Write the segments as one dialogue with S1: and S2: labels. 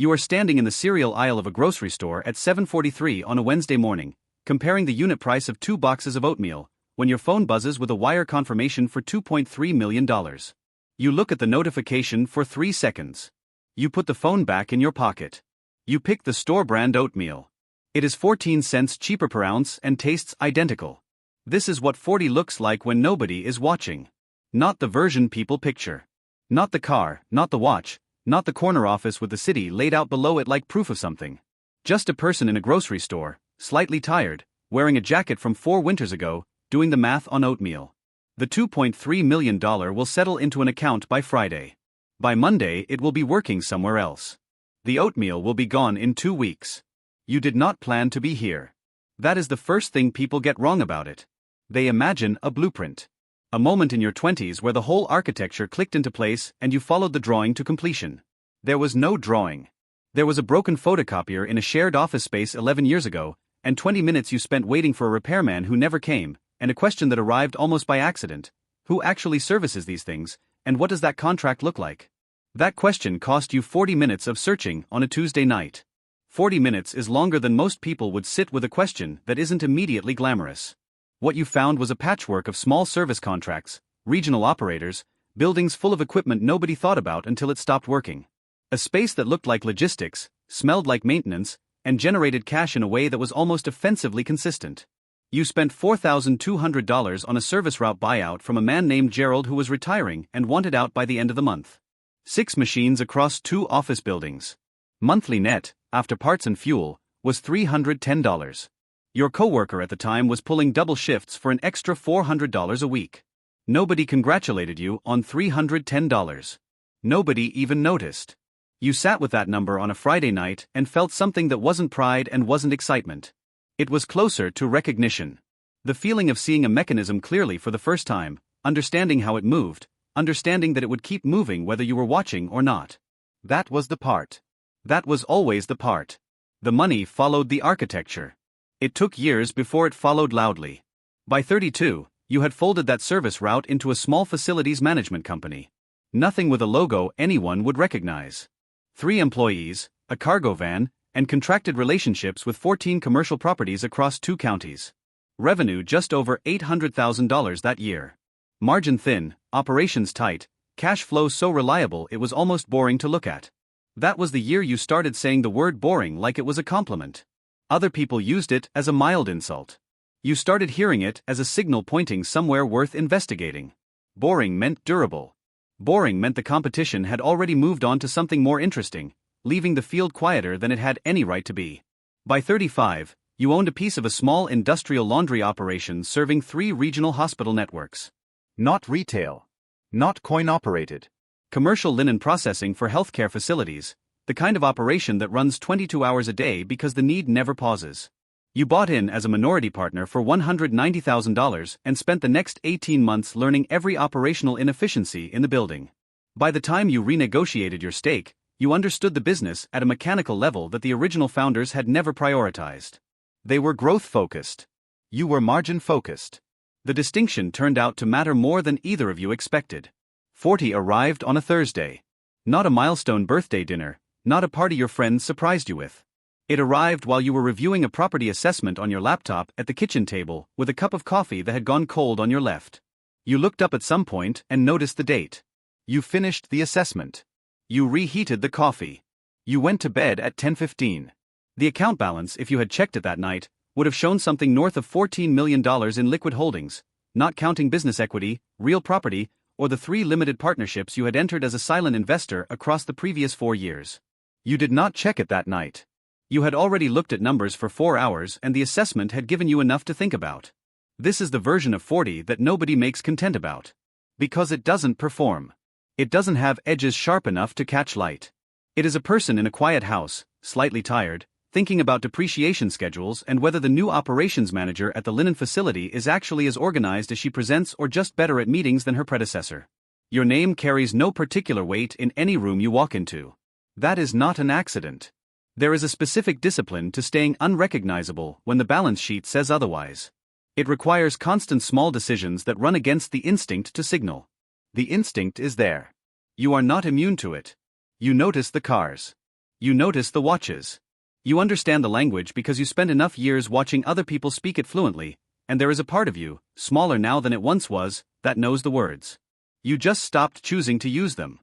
S1: You are standing in the cereal aisle of a grocery store at 7:43 on a Wednesday morning, comparing the unit price of 2 boxes of oatmeal, when your phone buzzes with a wire confirmation for $2.3 million. You look at the notification for 3 seconds. You put the phone back in your pocket. You pick the store brand oatmeal. It is 14 cents cheaper per ounce and tastes identical. This is what 40 looks like when nobody is watching. Not the version people picture. Not the car, not the watch, not the corner office with the city laid out below it like proof of something. Just a person in a grocery store, slightly tired, wearing a jacket from 4 winters ago, doing the math on oatmeal. The $2.3 million will settle into an account by Friday. By Monday it will be working somewhere else. The oatmeal will be gone in 2 weeks. You did not plan to be here. That is the first thing people get wrong about it. They imagine a blueprint. A moment in your 20s where the whole architecture clicked into place and you followed the drawing to completion. There was no drawing. There was a broken photocopier in a shared office space 11 years ago, and 20 minutes you spent waiting for a repairman who never came, and a question that arrived almost by accident: who actually services these things, and what does that contract look like? That question cost you 40 minutes of searching on a Tuesday night. 40 minutes is longer than most people would sit with a question that isn't immediately glamorous. What you found was a patchwork of small service contracts, regional operators, buildings full of equipment nobody thought about until it stopped working. A space that looked like logistics, smelled like maintenance, and generated cash in a way that was almost offensively consistent. You spent $4,200 on a service route buyout from a man named Gerald who was retiring and wanted out by the end of the month. 6 machines across 2 office buildings. Monthly net, after parts and fuel, was $310. Your coworker at the time was pulling double shifts for an extra $400 a week. Nobody congratulated you on $310. Nobody even noticed. You sat with that number on a Friday night and felt something that wasn't pride and wasn't excitement. It was closer to recognition. The feeling of seeing a mechanism clearly for the first time, understanding how it moved, understanding that it would keep moving whether you were watching or not. That was the part. That was always the part. The money followed the architecture. It took years before it followed loudly. By 32, you had folded that service route into a small facilities management company. Nothing with a logo anyone would recognize. 3 employees, a cargo van, and contracted relationships with 14 commercial properties across 2 counties. Revenue just over $800,000 that year. Margin thin, operations tight, cash flow so reliable it was almost boring to look at. That was the year you started saying the word boring like it was a compliment. Other people used it as a mild insult. You started hearing it as a signal pointing somewhere worth investigating. Boring meant durable. Boring meant the competition had already moved on to something more interesting, leaving the field quieter than it had any right to be. By 35, you owned a piece of a small industrial laundry operation serving 3 regional hospital networks. Not retail. Not coin-operated. Commercial linen processing for healthcare facilities, the kind of operation that runs 22 hours a day because the need never pauses. You bought in as a minority partner for $190,000 and spent the next 18 months learning every operational inefficiency in the building. By the time you renegotiated your stake, you understood the business at a mechanical level that the original founders had never prioritized. They were growth-focused. You were margin-focused. The distinction turned out to matter more than either of you expected. 40 arrived on a Thursday. Not a milestone birthday dinner, not a party your friends surprised you with. It arrived while you were reviewing a property assessment on your laptop at the kitchen table with a cup of coffee that had gone cold on your left. You looked up at some point and noticed the date. You finished the assessment. You reheated the coffee. You went to bed at 10:15. The account balance, if you had checked it that night, would have shown something north of $14 million in liquid holdings, not counting business equity, real property, or the 3 limited partnerships you had entered as a silent investor across the previous 4 years. You did not check it that night. You had already looked at numbers for 4 hours and the assessment had given you enough to think about. This is the version of 40 that nobody makes content about. Because it doesn't perform. It doesn't have edges sharp enough to catch light. It is a person in a quiet house, slightly tired, thinking about depreciation schedules and whether the new operations manager at the linen facility is actually as organized as she presents or just better at meetings than her predecessor. Your name carries no particular weight in any room you walk into. That is not an accident. There is a specific discipline to staying unrecognizable when the balance sheet says otherwise. It requires constant small decisions that run against the instinct to signal. The instinct is there. You are not immune to it. You notice the cars. You notice the watches. You understand the language because you spend enough years watching other people speak it fluently, and there is a part of you, smaller now than it once was, that knows the words. You just stopped choosing to use them.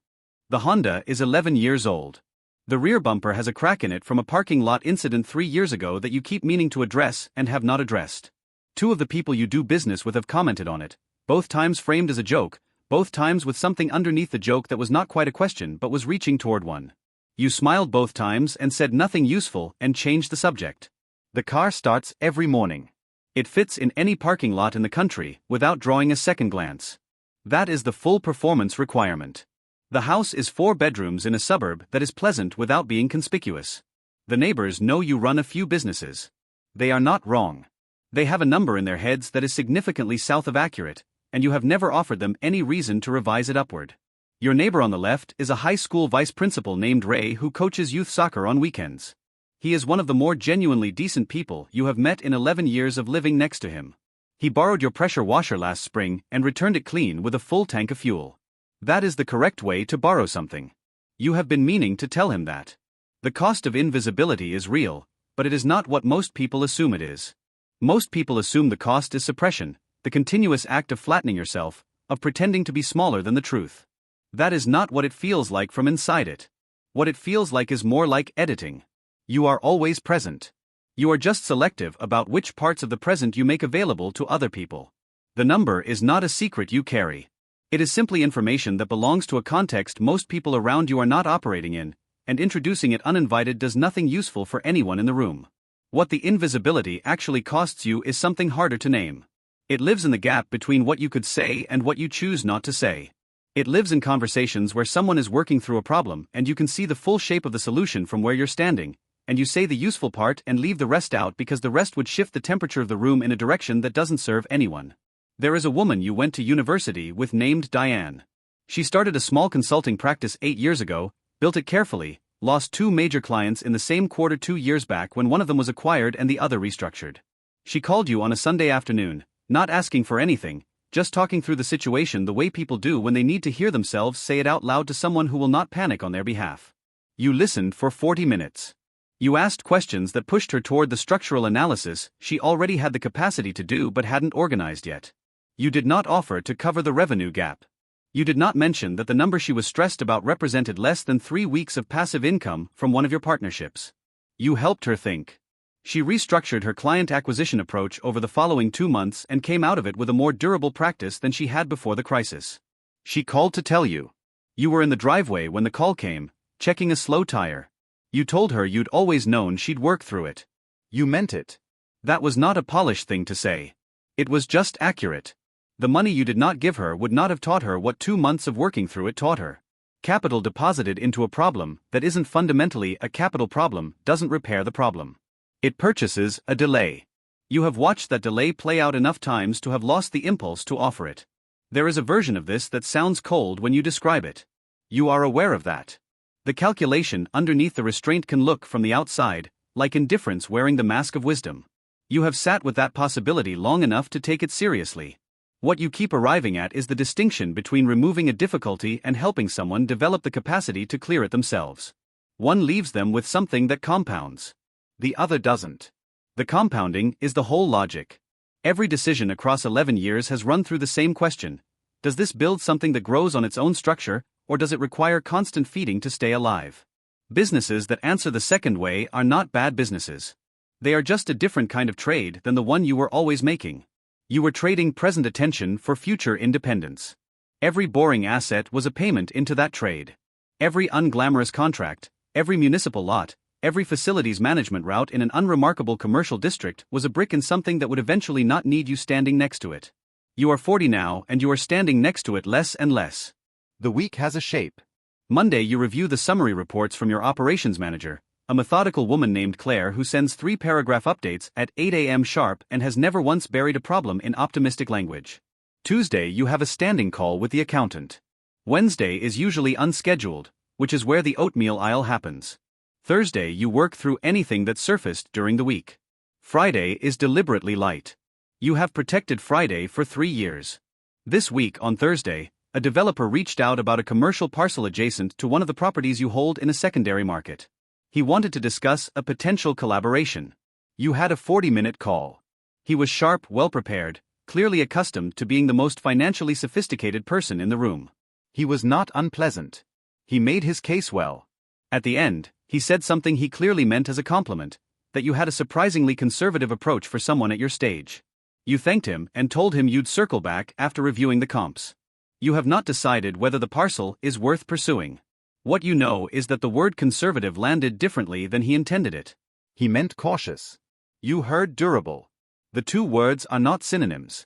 S1: The Honda is 11 years old. The rear bumper has a crack in it from a parking lot incident 3 years ago that you keep meaning to address and have not addressed. 2 of the people you do business with have commented on it, both times framed as a joke, both times with something underneath the joke that was not quite a question but was reaching toward one. You smiled both times and said nothing useful and changed the subject. The car starts every morning. It fits in any parking lot in the country without drawing a second glance. That is the full performance requirement. The house is 4 bedrooms in a suburb that is pleasant without being conspicuous. The neighbors know you run a few businesses. They are not wrong. They have a number in their heads that is significantly south of accurate, and you have never offered them any reason to revise it upward. Your neighbor on the left is a high school vice principal named Ray who coaches youth soccer on weekends. He is one of the more genuinely decent people you have met in 11 years of living next to him. He borrowed your pressure washer last spring and returned it clean with a full tank of fuel. That is the correct way to borrow something. You have been meaning to tell him that. The cost of invisibility is real, but it is not what most people assume it is. Most people assume the cost is suppression, the continuous act of flattening yourself, of pretending to be smaller than the truth. That is not what it feels like from inside it. What it feels like is more like editing. You are always present. You are just selective about which parts of the present you make available to other people. The number is not a secret you carry. It is simply information that belongs to a context most people around you are not operating in, and introducing it uninvited does nothing useful for anyone in the room. What the invisibility actually costs you is something harder to name. It lives in the gap between what you could say and what you choose not to say. It lives in conversations where someone is working through a problem and you can see the full shape of the solution from where you're standing, and you say the useful part and leave the rest out because the rest would shift the temperature of the room in a direction that doesn't serve anyone. There is a woman you went to university with named Diane. She started a small consulting practice 8 years ago, built it carefully, lost 2 major clients in the same quarter 2 years back when one of them was acquired and the other restructured. She called you on a Sunday afternoon, not asking for anything, just talking through the situation the way people do when they need to hear themselves say it out loud to someone who will not panic on their behalf. You listened for 40 minutes. You asked questions that pushed her toward the structural analysis she already had the capacity to do but hadn't organized yet. You did not offer to cover the revenue gap. You did not mention that the number she was stressed about represented less than 3 weeks of passive income from one of your partnerships. You helped her think. She restructured her client acquisition approach over the following 2 months and came out of it with a more durable practice than she had before the crisis. She called to tell you. You were in the driveway when the call came, checking a slow tire. You told her you'd always known she'd work through it. You meant it. That was not a polished thing to say. It was just accurate. The money you did not give her would not have taught her what 2 months of working through it taught her. Capital deposited into a problem that isn't fundamentally a capital problem doesn't repair the problem. It purchases a delay. You have watched that delay play out enough times to have lost the impulse to offer it. There is a version of this that sounds cold when you describe it. You are aware of that. The calculation underneath the restraint can look from the outside like indifference wearing the mask of wisdom. You have sat with that possibility long enough to take it seriously. What you keep arriving at is the distinction between removing a difficulty and helping someone develop the capacity to clear it themselves. One leaves them with something that compounds. The other doesn't. The compounding is the whole logic. Every decision across 11 years has run through the same question. Does this build something that grows on its own structure, or does it require constant feeding to stay alive? Businesses that answer the second way are not bad businesses. They are just a different kind of trade than the one you were always making. You were trading present attention for future independence. Every boring asset was a payment into that trade. Every unglamorous contract, every municipal lot, every facilities management route in an unremarkable commercial district was a brick in something that would eventually not need you standing next to it. You are 40 now and you are standing next to it less and less. The week has a shape. Monday you review the summary reports from your operations manager, a methodical woman named Claire who sends 3-paragraph updates at 8 a.m. sharp and has never once buried a problem in optimistic language. Tuesday you have a standing call with the accountant. Wednesday is usually unscheduled, which is where the oatmeal aisle happens. Thursday you work through anything that surfaced during the week. Friday is deliberately light. You have protected Friday for 3 years. This week on Thursday, a developer reached out about a commercial parcel adjacent to one of the properties you hold in a secondary market. He wanted to discuss a potential collaboration. You had a 40-minute call. He was sharp, well-prepared, clearly accustomed to being the most financially sophisticated person in the room. He was not unpleasant. He made his case well. At the end, he said something he clearly meant as a compliment, that you had a surprisingly conservative approach for someone at your stage. You thanked him and told him you'd circle back after reviewing the comps. You have not decided whether the parcel is worth pursuing. What you know is that the word conservative landed differently than he intended it. He meant cautious. You heard durable. The two words are not synonyms.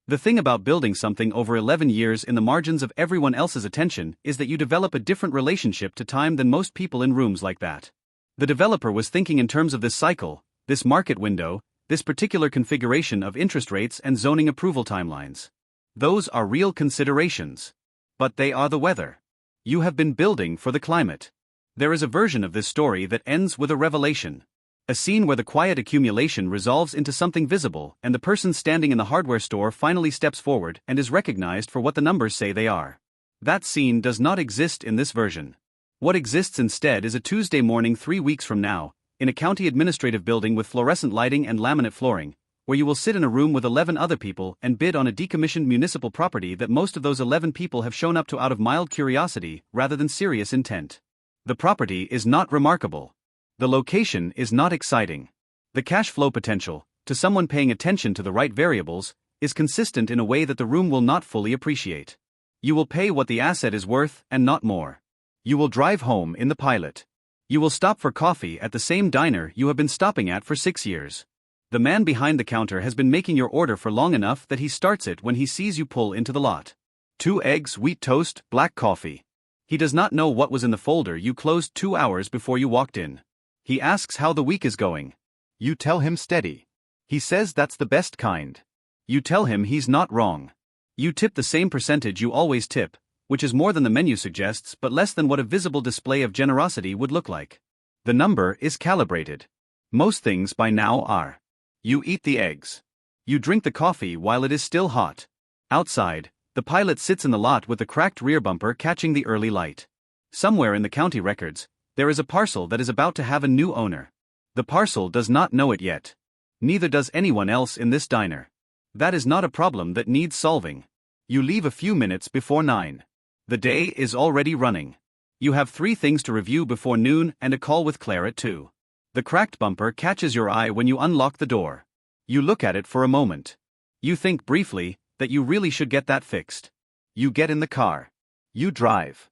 S1: The thing about building something over 11 years in the margins of everyone else's attention is that you develop a different relationship to time than most people in rooms like that. The developer was thinking in terms of this cycle, this market window, this particular configuration of interest rates and zoning approval timelines. Those are real considerations. But they are the weather. You have been building for the climate. There is a version of this story that ends with a revelation. A scene where the quiet accumulation resolves into something visible and the person standing in the hardware store finally steps forward and is recognized for what the numbers say they are. That scene does not exist in this version. What exists instead is a Tuesday morning 3 weeks from now, in a county administrative building with fluorescent lighting and laminate flooring, where you will sit in a room with 11 other people and bid on a decommissioned municipal property that most of those 11 people have shown up to out of mild curiosity rather than serious intent. The property is not remarkable. The location is not exciting. The cash flow potential, to someone paying attention to the right variables, is consistent in a way that the room will not fully appreciate. You will pay what the asset is worth and not more. You will drive home in the Pilot. You will stop for coffee at the same diner you have been stopping at for 6 years. The man behind the counter has been making your order for long enough that he starts it when he sees you pull into the lot. 2 eggs, wheat toast, black coffee. He does not know what was in the folder you closed 2 hours before you walked in. He asks how the week is going. You tell him steady. He says that's the best kind. You tell him he's not wrong. You tip the same percentage you always tip, which is more than the menu suggests but less than what a visible display of generosity would look like. The number is calibrated. Most things by now are. You eat the eggs. You drink the coffee while it is still hot. Outside, the Pilot sits in the lot with the cracked rear bumper catching the early light. Somewhere in the county records, there is a parcel that is about to have a new owner. The parcel does not know it yet. Neither does anyone else in this diner. That is not a problem that needs solving. You leave a few minutes before 9. The day is already running. You have 3 things to review before noon and a call with Claire at 2. The cracked bumper catches your eye when you unlock the door. You look at it for a moment. You think briefly that you really should get that fixed. You get in the car. You drive.